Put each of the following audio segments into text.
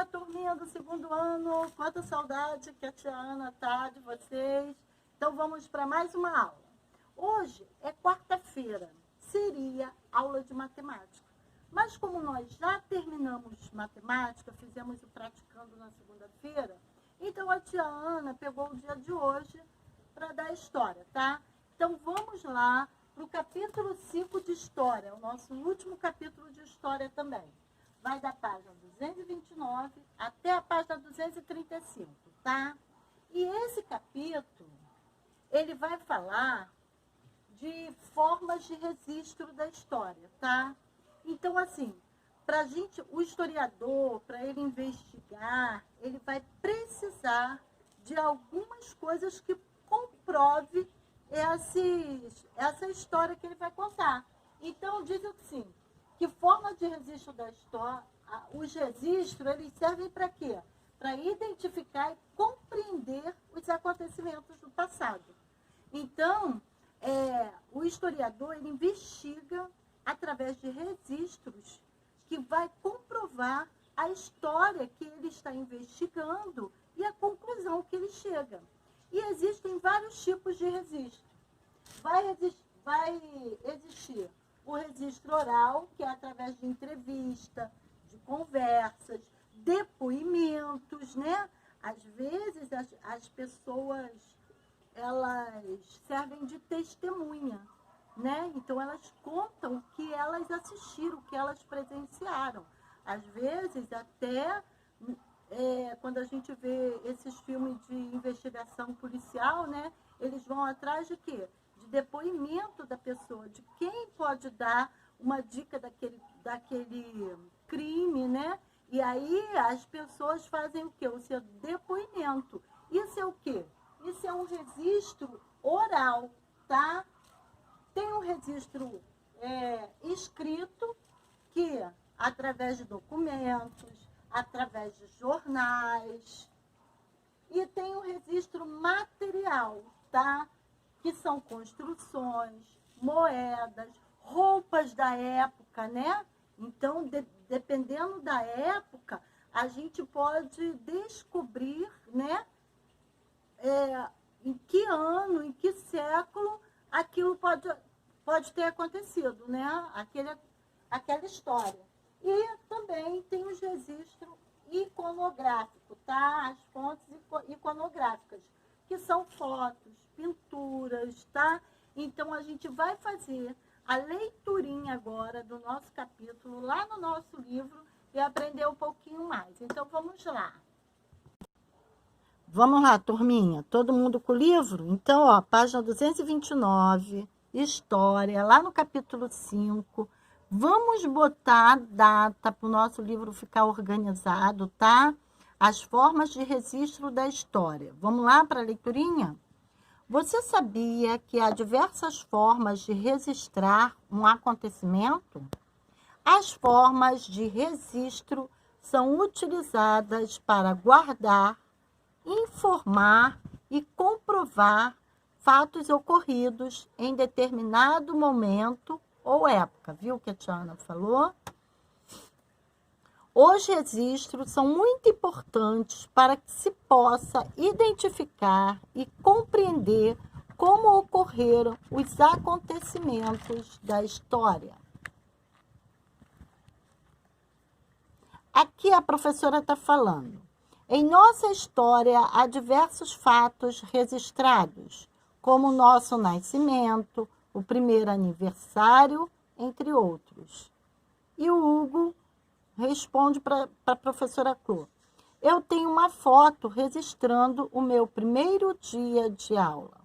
turminha do segundo ano, quanta saudade que a tia Ana tá de vocês. Então vamos para mais uma aula. Hoje é quarta-feira, seria aula de matemática. Mas como nós já terminamos matemática, fizemos o praticando na segunda-feira, então a tia Ana pegou o dia de hoje para dar história, tá? Então vamos lá para o capítulo 5 de história, o nosso último capítulo de história também. Vai da página 229 até a página 235, tá? E esse capítulo, ele vai falar de formas de registro da história, tá? Então, assim, para a gente, o historiador, para ele investigar, ele vai precisar de algumas coisas que comprove essa história que ele vai contar. Então, diz assim, que forma de registro da história, os registros, eles servem para quê? Para identificar e compreender os acontecimentos do passado. Então, o historiador, ele investiga através de registros que vai comprovar a história que ele está investigando e a conclusão que ele chega. E existem vários tipos de registro. Vai existir o registro oral, que é através de entrevista, de conversas, depoimentos, né? Às vezes as pessoas, elas servem de testemunha, né? Então elas contam o que elas assistiram, o que elas presenciaram. Às vezes até quando a gente vê esses filmes de investigação policial, né? Eles vão atrás de quê? De depoimento da pessoa, de quem pode dar uma dica daquele crime, né? E aí as pessoas fazem o quê? O seu depoimento. Isso é o quê? Isso é um registro oral, tá? Tem um registro escrito que, através de documentos, através de jornais, e tem um registro material, tá? Que são construções, moedas, roupas da época, né? Então, dependendo da época, a gente pode descobrir, né? Em que ano, em que século aquilo pode ter acontecido, né? Aquela história. E também tem os registros iconográficos, tá? As fontes iconográficas, que são fotos, pinturas, tá? Então, a gente vai fazer a leiturinha agora do nosso capítulo lá no nosso livro e aprender um pouquinho mais. Então, vamos lá. Vamos lá, turminha. Todo mundo com o livro? Então, ó, página 229, história, lá no capítulo 5. Vamos botar a data para o nosso livro ficar organizado, tá? As formas de registro da história. Vamos lá para a leiturinha? Você sabia que há diversas formas de registrar um acontecimento? As formas de registro são utilizadas para guardar, informar e comprovar fatos ocorridos em determinado momento ou época. Viu o que a tia Ana falou? Os registros são muito importantes para que se possa identificar e compreender como ocorreram os acontecimentos da história. Aqui a professora está falando. Em nossa história há diversos fatos registrados, como o nosso nascimento, o primeiro aniversário, entre outros. E o Hugo responde para a professora Clô. Eu tenho uma foto registrando o meu primeiro dia de aula.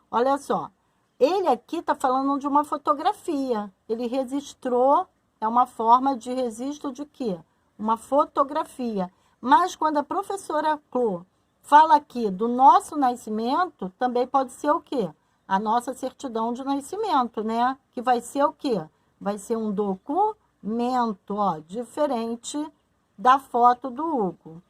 Olha só, ele aqui está falando de uma fotografia. Ele registrou, é uma forma de registro de quê? Uma fotografia. Mas quando a professora Clô fala aqui do nosso nascimento, também pode ser o quê? A nossa certidão de nascimento, né? Que vai ser o quê? Vai ser um documento, ó, diferente da foto do Hugo.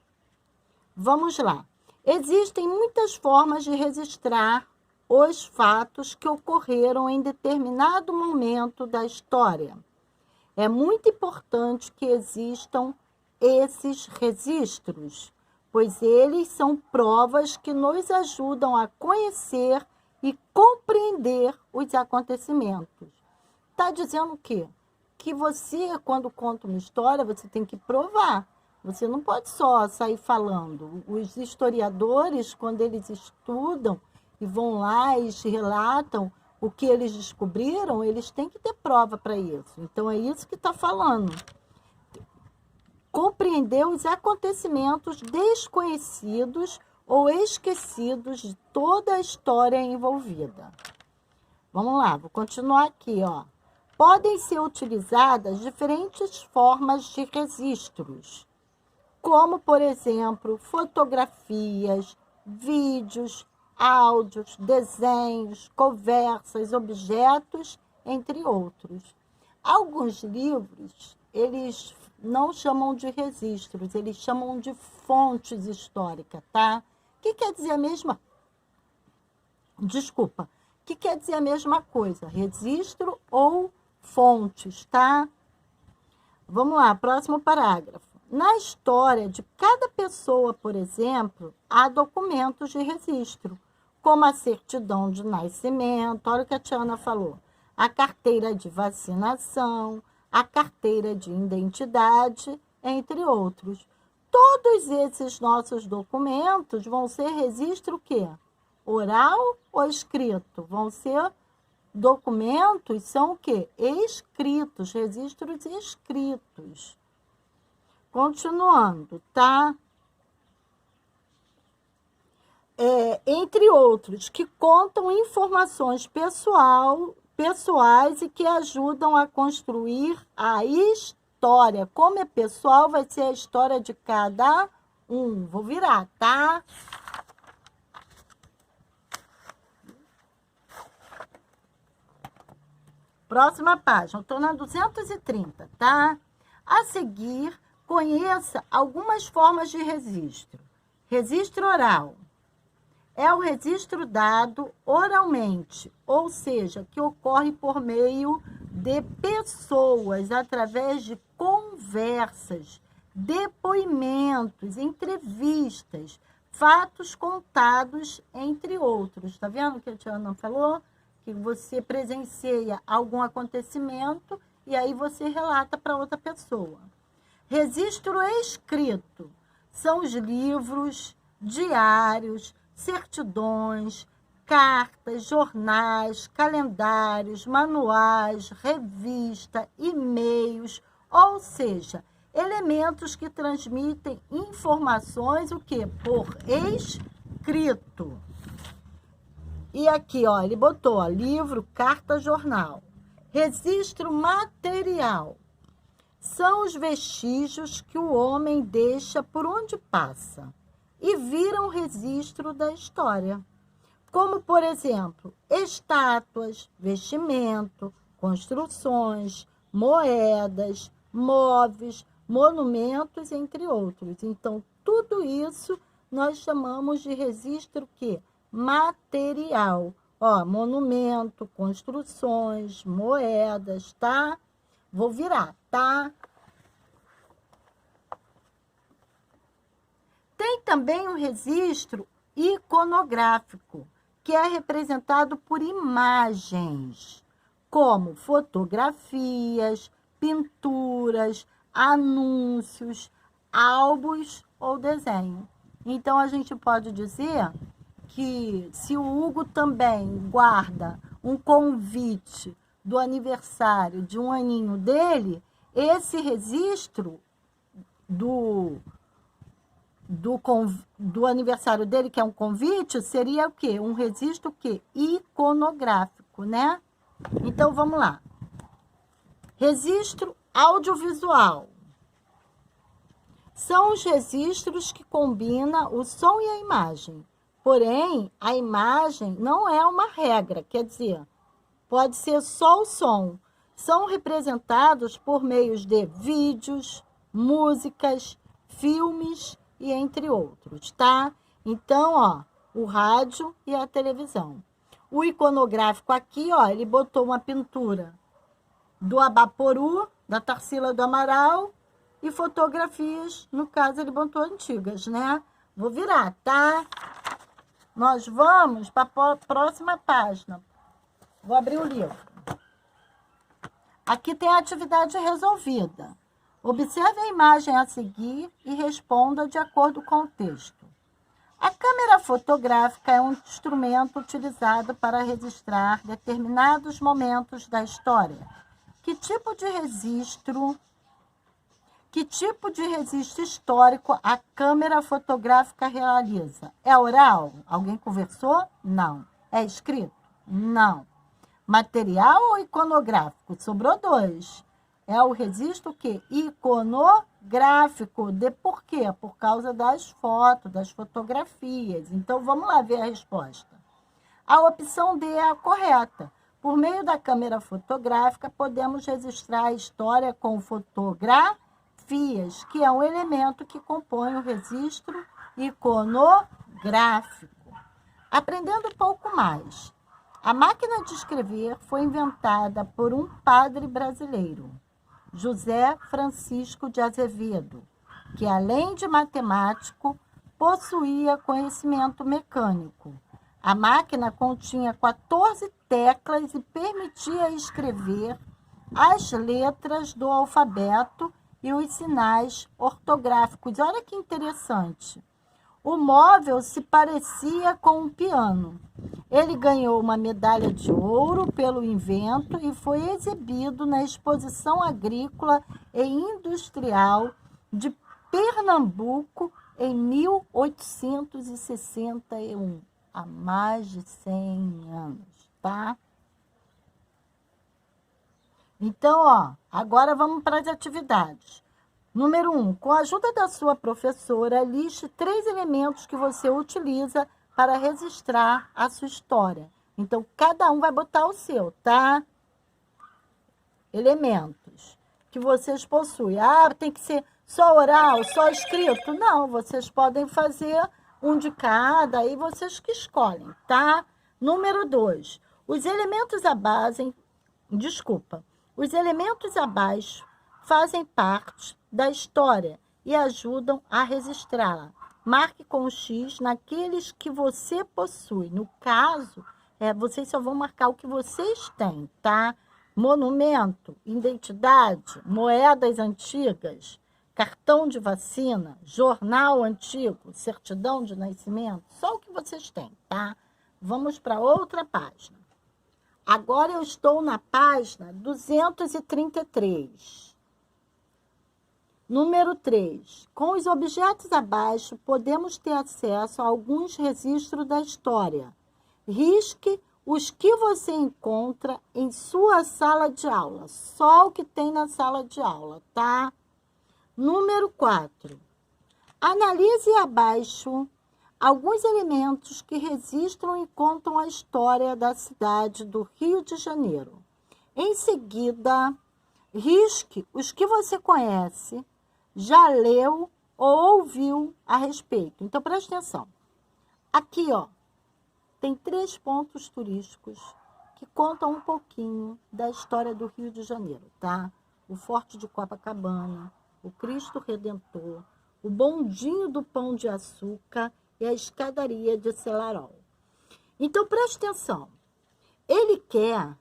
Vamos lá. Existem muitas formas de registrar os fatos que ocorreram em determinado momento da história. É muito importante que existam esses registros, pois eles são provas que nos ajudam a conhecer e compreender os acontecimentos. Está dizendo o quê? Que você, quando conta uma história, você tem que provar. Você não pode só sair falando. Os historiadores, quando eles estudam e vão lá e relatam o que eles descobriram, eles têm que ter prova para isso. Então, é isso que está falando. Compreender os acontecimentos desconhecidos ou esquecidos de toda a história envolvida. Vamos lá, vou continuar aqui, ó. Podem ser utilizadas diferentes formas de registros, como, por exemplo, fotografias, vídeos, áudios, desenhos, conversas, objetos, entre outros. Alguns livros, eles não chamam de registros, eles chamam de fontes históricas, tá? O que quer dizer a mesma... Desculpa. O que quer dizer a mesma coisa? Registro ou fontes, tá? Vamos lá, próximo parágrafo. Na história de cada pessoa, por exemplo, há documentos de registro, como a certidão de nascimento, olha o que a Tiana falou, a carteira de vacinação, a carteira de identidade, entre outros. Todos esses nossos documentos vão ser registro o quê? Oral ou escrito? Vão ser documentos, são o quê? Escritos, registros escritos. Continuando, tá? Entre outros, que contam informações pessoais e que ajudam a construir a história. Como é pessoal, vai ser a história de cada um. Vou virar, tá? Próxima página, eu estou na 230, tá? A seguir, conheça algumas formas de registro. Registro oral. É o registro dado oralmente, ou seja, que ocorre por meio de pessoas, através de conversas, depoimentos, entrevistas, fatos contados, entre outros. Tá vendo o que a Tiana falou? Que você presencia algum acontecimento e aí você relata para outra pessoa. Registro escrito são os livros, diários, certidões, cartas, jornais, calendários, manuais, revista, e-mails, ou seja, elementos que transmitem informações, o quê? Por escrito. E aqui, ó, ele botou, ó, livro, carta, jornal. Registro material. São os vestígios que o homem deixa por onde passa e viram registro da história. Como, por exemplo, estátuas, vestimento, construções, moedas, móveis, monumentos, entre outros. Então, tudo isso nós chamamos de registro que material. Ó, monumento, construções, moedas, tá? Vou virar, tá? Tem também um registro iconográfico, que é representado por imagens, como fotografias, pinturas, anúncios, álbuns ou desenho. Então, a gente pode dizer que se o Hugo também guarda um convite do aniversário de um aninho dele, esse registro do aniversário dele, que é um convite, seria o quê? Um registro o quê? Iconográfico, né? Então, vamos lá. Registro audiovisual. São os registros que combinam o som e a imagem. Porém, a imagem não é uma regra, quer dizer, pode ser só o som. São representados por meios de vídeos, músicas, filmes e entre outros, tá? Então, ó, o rádio e a televisão. O iconográfico aqui, ó, ele botou uma pintura do Abaporu, da Tarsila do Amaral, e fotografias, no caso ele botou antigas, né? Vou virar, tá? Nós vamos para a próxima página. Vou abrir o livro. Aqui tem a atividade resolvida. Observe a imagem a seguir e responda de acordo com o texto. A câmera fotográfica é um instrumento utilizado para registrar determinados momentos da história. Que tipo de registro histórico a câmera fotográfica realiza? É oral? Alguém conversou? Não. É escrito? Não. Material ou iconográfico? Sobrou 2. É o registro que? Iconográfico. Por quê? Por causa das fotos, das fotografias. Então, vamos lá ver a resposta. A opção D é a correta. Por meio da câmera fotográfica, podemos registrar a história com fotografias, que é um elemento que compõe o registro iconográfico. Aprendendo um pouco mais. A máquina de escrever foi inventada por um padre brasileiro, José Francisco de Azevedo, que, além de matemático, possuía conhecimento mecânico. A máquina continha 14 teclas e permitia escrever as letras do alfabeto e os sinais ortográficos. Olha que interessante. O móvel se parecia com um piano. Ele ganhou uma medalha de ouro pelo invento e foi exibido na Exposição Agrícola e Industrial de Pernambuco em 1861, há mais de 100 anos, tá? Então, ó, agora vamos para as atividades. Número 1, com a ajuda da sua professora, liste 3 elementos que você utiliza para registrar a sua história. Então, cada um vai botar o seu, tá? Elementos que vocês possuem. Ah, tem que ser só oral, só escrito? Não, vocês podem fazer um de cada, aí vocês que escolhem, tá? Número 2, os elementos abaixo fazem parte da história e ajudam a registrá-la. Marque com X naqueles que você possui. No caso, vocês só vão marcar o que vocês têm, tá? Monumento, identidade, moedas antigas, cartão de vacina, jornal antigo, certidão de nascimento, só o que vocês têm, tá? Vamos para outra página. Agora eu estou na página 233. Número 3. Com os objetos abaixo, podemos ter acesso a alguns registros da história. Risque os que você encontra em sua sala de aula. Só o que tem na sala de aula, tá? Número 4. Analise abaixo alguns elementos que registram e contam a história da cidade do Rio de Janeiro. Em seguida, risque os que você conhece, já leu ou ouviu a respeito. Então, preste atenção. Aqui, ó, tem 3 pontos turísticos que contam um pouquinho da história do Rio de Janeiro, tá? O Forte de Copacabana, o Cristo Redentor, o Bondinho do Pão de Açúcar e a Escadaria de Selarón. Então, preste atenção. Ele quer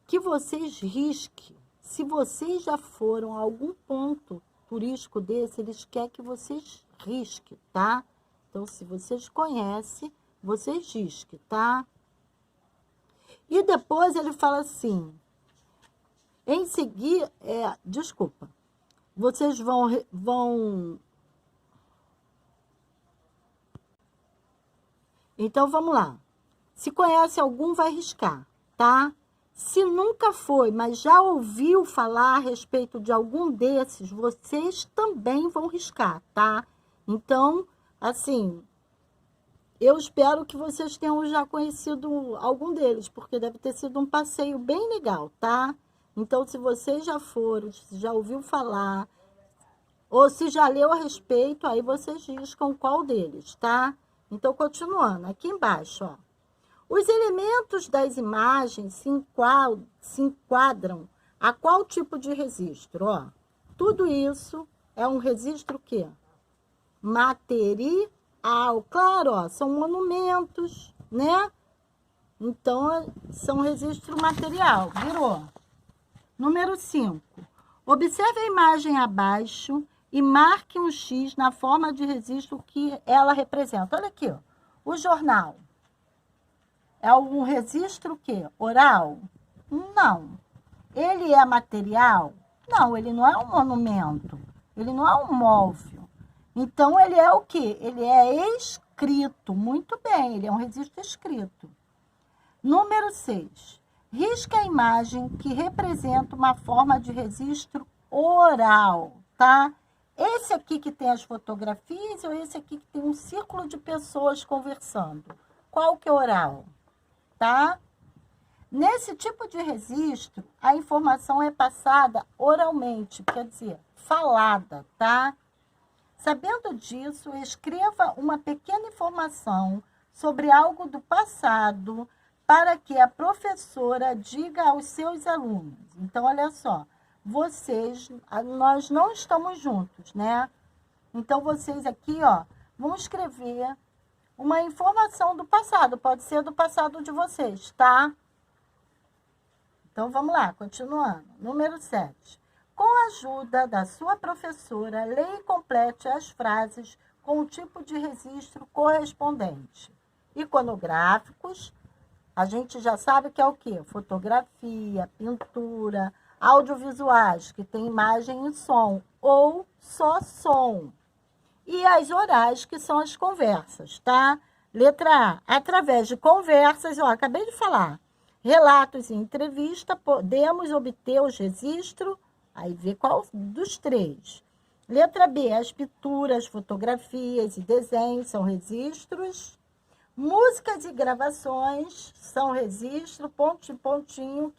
que vocês risquem. Se vocês já foram a algum ponto turístico desse, eles querem que vocês risquem, tá? Então, se vocês conhecem, vocês risquem, tá? E depois ele fala assim, em seguida, vocês vão... Então, vamos lá. Se conhece algum, vai riscar, tá? Se nunca foi, mas já ouviu falar a respeito de algum desses, vocês também vão riscar, tá? Então, assim, eu espero que vocês tenham já conhecido algum deles, porque deve ter sido um passeio bem legal, tá? Então, se vocês já foram, se já ouviu falar, ou se já leu a respeito, aí vocês riscam qual deles, tá? Então, continuando, aqui embaixo, ó. Os elementos das imagens se enquadram a qual tipo de registro? Ó, tudo isso é um registro o quê? Material. Claro, ó, são monumentos, né? Então, são registro material. Virou. Número 5. Observe a imagem abaixo e marque um X na forma de registro que ela representa. Olha aqui, ó. O jornal. É um registro o quê? Oral? Não. Ele é material? Não, ele não é um monumento. Ele não é um móvel. Então, ele é o quê? Ele é escrito. Muito bem, ele é um registro escrito. Número 6. Risca a imagem que representa uma forma de registro oral, tá? Esse aqui que tem as fotografias ou esse aqui que tem um círculo de pessoas conversando? Qual que é oral? Tá? Nesse tipo de registro, a informação é passada oralmente, quer dizer, falada, tá? Sabendo disso, escreva uma pequena informação sobre algo do passado para que a professora diga aos seus alunos. Então, olha só, nós não estamos juntos, né? Então, vocês aqui, ó, vão escrever uma informação do passado, pode ser do passado de vocês, tá? Então, vamos lá, continuando. Número 7. Com a ajuda da sua professora, leia e complete as frases com o tipo de registro correspondente. Iconográficos, a gente já sabe que é o quê? Fotografia, pintura, audiovisuais, que tem imagem e som, ou só som. E as orais, que são as conversas, tá? Letra A, através de conversas, ó, acabei de falar, relatos e entrevista, podemos obter os registros, aí vê qual dos 3. Letra B, as pinturas, fotografias e desenhos são registros. Músicas e gravações são registro, pontinho,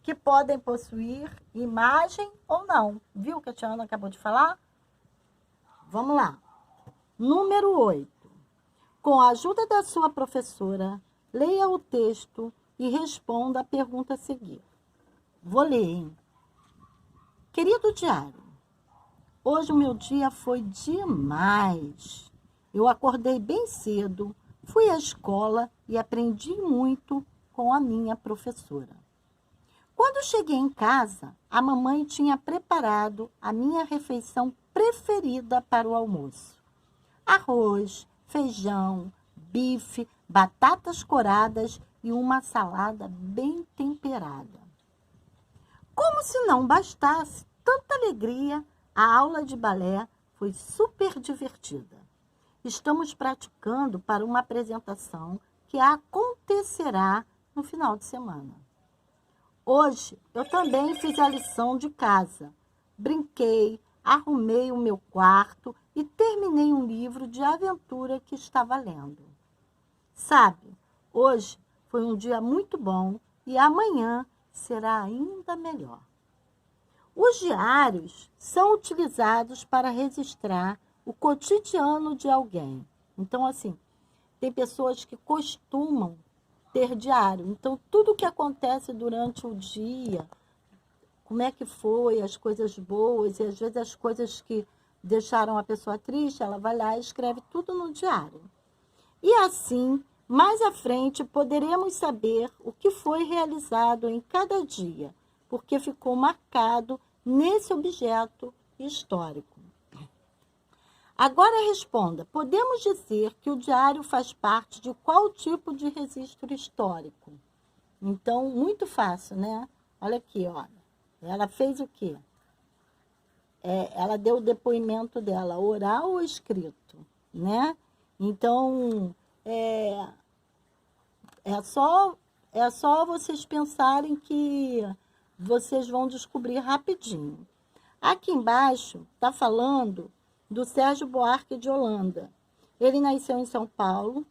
que podem possuir imagem ou não. Viu o que a tia Ana acabou de falar? Vamos lá. Número 8. Com a ajuda da sua professora, leia o texto e responda a pergunta a seguir. Vou ler, hein? Querido diário, hoje o meu dia foi demais. Eu acordei bem cedo, fui à escola e aprendi muito com a minha professora. Quando cheguei em casa, a mamãe tinha preparado a minha refeição preferida para o almoço. Arroz, feijão, bife, batatas coradas e uma salada bem temperada. Como se não bastasse tanta alegria, a aula de balé foi super divertida. Estamos praticando para uma apresentação que acontecerá no final de semana. Hoje, eu também fiz a lição de casa. Brinquei, arrumei o meu quarto e terminei um livro de aventura que estava lendo. Sabe, hoje foi um dia muito bom e amanhã será ainda melhor. Os diários são utilizados para registrar o cotidiano de alguém. Então, assim, tem pessoas que costumam ter diário. Então, tudo que acontece durante o dia, como é que foi, as coisas boas, e às vezes as coisas que deixaram a pessoa triste, ela vai lá e escreve tudo no diário. E assim, mais à frente, poderemos saber o que foi realizado em cada dia, porque ficou marcado nesse objeto histórico. Agora responda, podemos dizer que o diário faz parte de qual tipo de registro histórico? Então, muito fácil, né? Olha aqui, olha. Ela fez o quê? Ela deu o depoimento dela, oral ou escrito, né? Então, é só vocês pensarem que vocês vão descobrir rapidinho. Aqui embaixo está falando do Sérgio Buarque de Holanda. Ele nasceu em São Paulo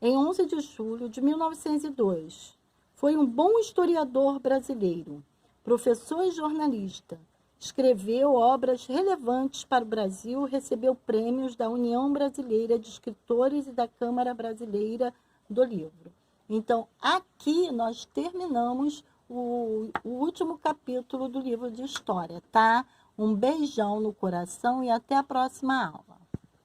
em 11 de julho de 1902. Foi um bom historiador brasileiro, professor e jornalista. Escreveu obras relevantes para o Brasil, recebeu prêmios da União Brasileira de Escritores e da Câmara Brasileira do Livro. Então, aqui nós terminamos o último capítulo do livro de história, tá? Um beijão no coração e até a próxima aula.